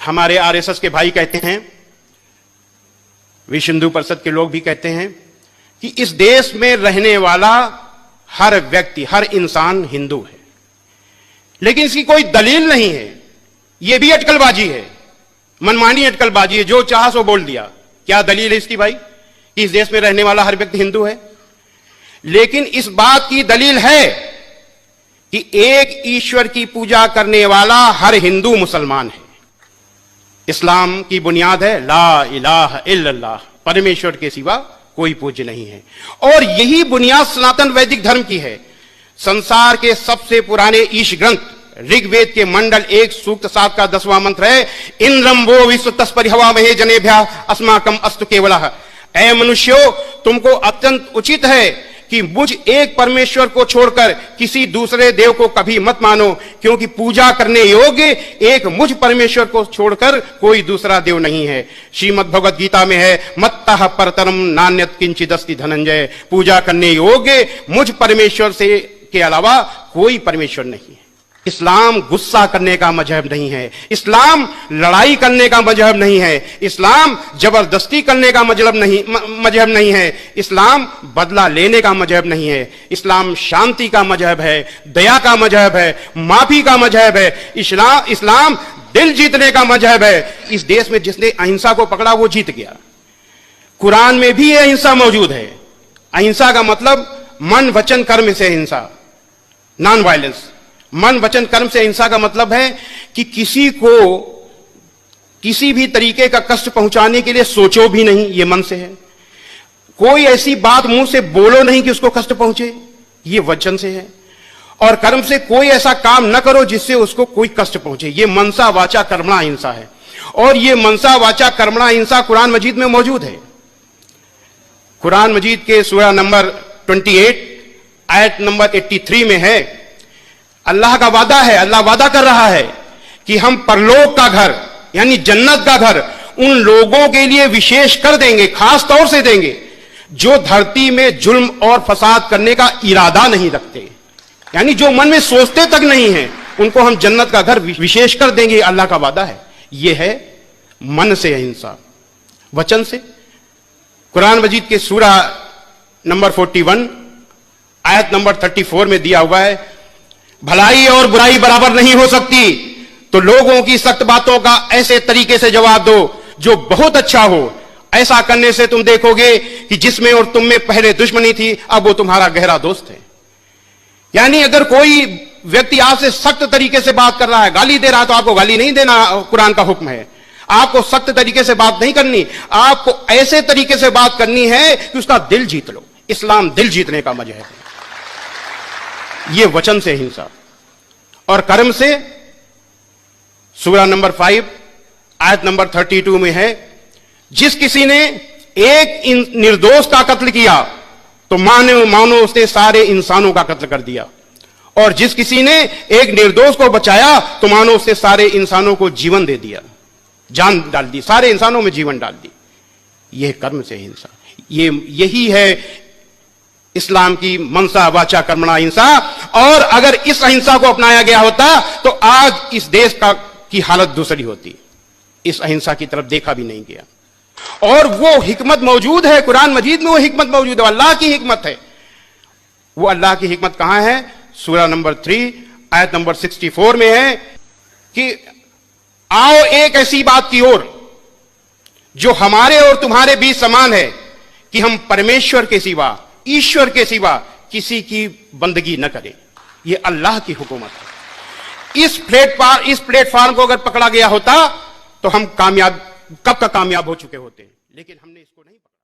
हमारे आरएसएस के भाई कहते हैं, विश्व हिंदू परिषद के लोग भी कहते हैं कि इस देश में रहने वाला हर व्यक्ति, हर इंसान हिंदू है, लेकिन इसकी कोई दलील नहीं है। यह भी अटकलबाजी है, मनमानी अटकलबाजी है, जो चाहा सो बोल दिया। क्या दलील है इसकी भाई कि इस देश में रहने वाला हर व्यक्ति हिंदू है? लेकिन इस बात की दलील है कि एक ईश्वर की पूजा करने वाला हर हिंदू मुसलमान है। इस्लाम की बुनियाद है ला इलाहा इल्लल्लाह, परमेश्वर के सिवा कोई पूज्य नहीं है। और यही बुनियाद सनातन वैदिक धर्म की है। संसार के सबसे पुराने ईश ग्रंथ ऋग्वेद के मंडल 1 सूक्त 7 का 10वां मंत्र है, इंद्रम वो विश्व तस्परि हवा महे जनेभ्या अस्माकम अस्तु केवलः। ऐ मनुष्यों, तुमको अत्यंत उचित है कि मुझ एक परमेश्वर को छोड़कर किसी दूसरे देव को कभी मत मानो, क्योंकि पूजा करने योग्य एक मुझ परमेश्वर को छोड़कर कोई दूसरा देव नहीं है। श्रीमद् भगवद गीता में है, मत्तः परतरम नान्यत् किंचिदस्ति धनंजय। पूजा करने योग्य मुझ परमेश्वर से के अलावा कोई परमेश्वर नहीं है। इस्लाम गुस्सा करने का मजहब नहीं है, इस्लाम लड़ाई करने का मजहब नहीं है, इस्लाम जबरदस्ती करने का मजहब नहीं है, इस्लाम बदला लेने का मजहब नहीं है। इस्लाम शांति का मजहब है, दया का मजहब है, माफी का मजहब है। इस्लाम दिल जीतने का मजहब है। इस देश में जिसने अहिंसा को पकड़ा वो जीत गया। कुरान में भी अहिंसा मौजूद है। अहिंसा का मतलब मन वचन कर्म से अहिंसा, नॉन वायलेंस। मन वचन कर्म से अहिंसा का मतलब है कि किसी को किसी भी तरीके का कष्ट पहुंचाने के लिए सोचो भी नहीं, ये मन से है। कोई ऐसी बात मुंह से बोलो नहीं कि उसको कष्ट पहुंचे, ये वचन से है। और कर्म से कोई ऐसा काम न करो जिससे उसको कोई कष्ट पहुंचे, ये मनसा वाचा कर्मणा अहिंसा है। और ये मनसा वाचा कर्मणा अहिंसा कुरान मजीद में मौजूद है। कुरान मजीद के सूरा नंबर 28 आयत नंबर 83 में है, अल्लाह का वादा है, अल्लाह वादा कर रहा है कि हम परलोक का घर यानी जन्नत का घर उन लोगों के लिए विशेष कर देंगे, खास तौर से देंगे जो धरती में जुल्म और फसाद करने का इरादा नहीं रखते, यानी जो मन में सोचते तक नहीं है, उनको हम जन्नत का घर विशेष कर देंगे। अल्लाह का वादा है। यह है मन से अहिंसा। वचन से कुरान मजीद के सूरा नंबर 41 आयत नंबर 34 में दिया हुआ है, भलाई और बुराई बराबर नहीं हो सकती, तो लोगों की सख्त बातों का ऐसे तरीके से जवाब दो जो बहुत अच्छा हो। ऐसा करने से तुम देखोगे कि जिसमें और तुम में पहले दुश्मनी थी अब वो तुम्हारा गहरा दोस्त है। यानी अगर कोई व्यक्ति आपसे सख्त तरीके से बात कर रहा है, गाली दे रहा है, तो आपको गाली नहीं देना, कुरान का हुक्म है। आपको सख्त तरीके से बात नहीं करनी, आपको ऐसे तरीके से बात करनी है कि उसका दिल जीत लो। इस्लाम दिल जीतने का मजहब है। ये वचन से हिंसा। और कर्म से सूरा नंबर 5 आयत नंबर 32 में है, जिस किसी ने एक निर्दोष का कत्ल किया तो मानो उसने सारे इंसानों का कत्ल कर दिया, और जिस किसी ने एक निर्दोष को बचाया तो मानो उसने सारे इंसानों को जीवन दे दिया, जान डाल दी, सारे इंसानों में जीवन डाल दी। यह कर्म से हिंसा। यही है इस्लाम की मनसा वाचा कर्मणा अहिंसा। और अगर इस अहिंसा को अपनाया गया होता तो आज इस देश की हालत दूसरी होती। इस अहिंसा की तरफ देखा भी नहीं गया। और वो हिकमत मौजूद है कुरान मजीद में, वो हिकमत मौजूद है, अल्लाह की हिकमत है। वो अल्लाह की हिकमत कहां है? सूरा नंबर 3 आयत नंबर 64 में है कि आओ एक ऐसी बात की ओर जो हमारे और तुम्हारे बीच समान है कि हम परमेश्वर के सिवा, ईश्वर के सिवा किसी की बंदगी न करें। यह अल्लाह की हुकूमत है। इस प्लेटफार्म को अगर पकड़ा गया होता तो हम कामयाब, कब का कामयाब हो चुके होते हैं, लेकिन हमने इसको नहीं पकड़ा।